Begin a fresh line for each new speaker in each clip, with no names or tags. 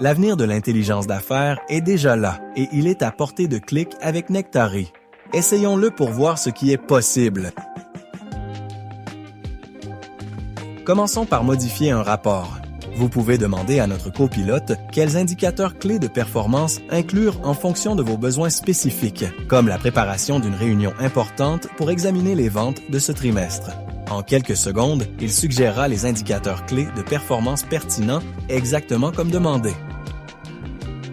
L'avenir de l'intelligence d'affaires est déjà là et il est à portée de clic avec Nectari. Essayons-le pour voir ce qui est possible. Commençons par modifier un rapport. Vous pouvez demander à notre copilote quels indicateurs clés de performance inclure en fonction de vos besoins spécifiques, comme la préparation d'une réunion importante pour examiner les ventes de ce trimestre. En quelques secondes, il suggérera les indicateurs clés de performance pertinents exactement comme demandé.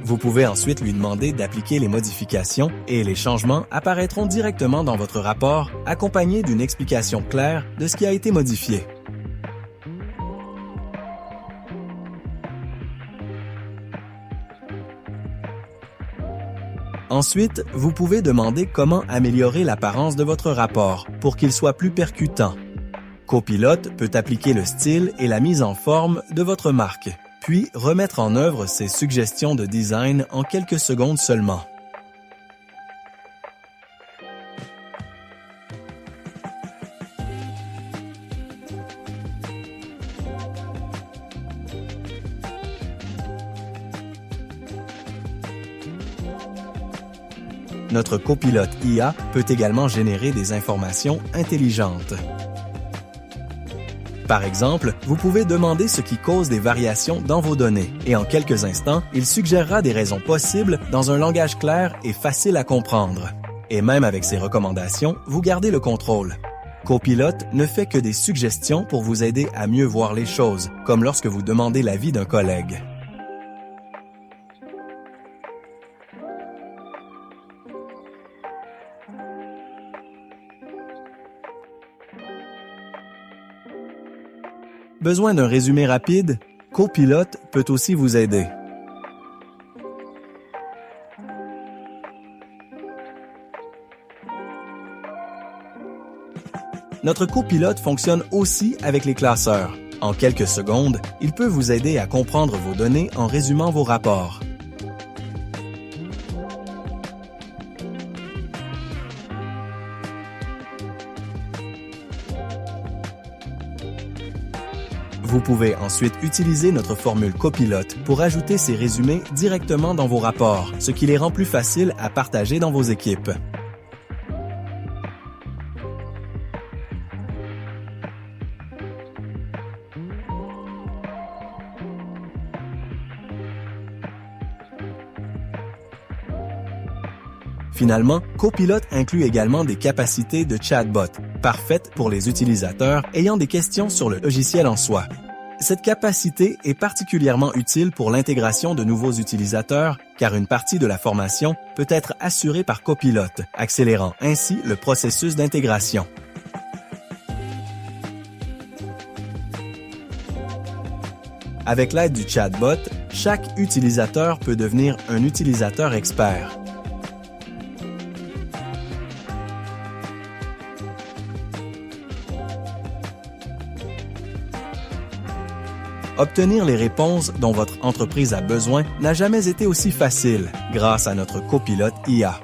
Vous pouvez ensuite lui demander d'appliquer les modifications et les changements apparaîtront directement dans votre rapport, accompagnés d'une explication claire de ce qui a été modifié. Ensuite, vous pouvez demander comment améliorer l'apparence de votre rapport pour qu'il soit plus percutant. Copilote peut appliquer le style et la mise en forme de votre marque, puis remettre en œuvre ses suggestions de design en quelques secondes seulement. Notre copilote IA peut également générer des informations intelligentes. Par exemple, vous pouvez demander ce qui cause des variations dans vos données et en quelques instants, il suggérera des raisons possibles dans un langage clair et facile à comprendre. Et même avec ces recommandations, vous gardez le contrôle. Copilote ne fait que des suggestions pour vous aider à mieux voir les choses, comme lorsque vous demandez l'avis d'un collègue. Besoin d'un résumé rapide? Copilote peut aussi vous aider. Notre copilote fonctionne aussi avec les classeurs. En quelques secondes, il peut vous aider à comprendre vos données en résumant vos rapports. Vous pouvez ensuite utiliser notre formule copilote pour ajouter ces résumés directement dans vos rapports, ce qui les rend plus faciles à partager dans vos équipes. Finalement, Copilote inclut également des capacités de chatbot, parfaites pour les utilisateurs ayant des questions sur le logiciel en soi. Cette capacité est particulièrement utile pour l'intégration de nouveaux utilisateurs, car une partie de la formation peut être assurée par Copilote, accélérant ainsi le processus d'intégration. Avec l'aide du chatbot, chaque utilisateur peut devenir un utilisateur expert. Obtenir les réponses dont votre entreprise a besoin n'a jamais été aussi facile grâce à notre copilote IA.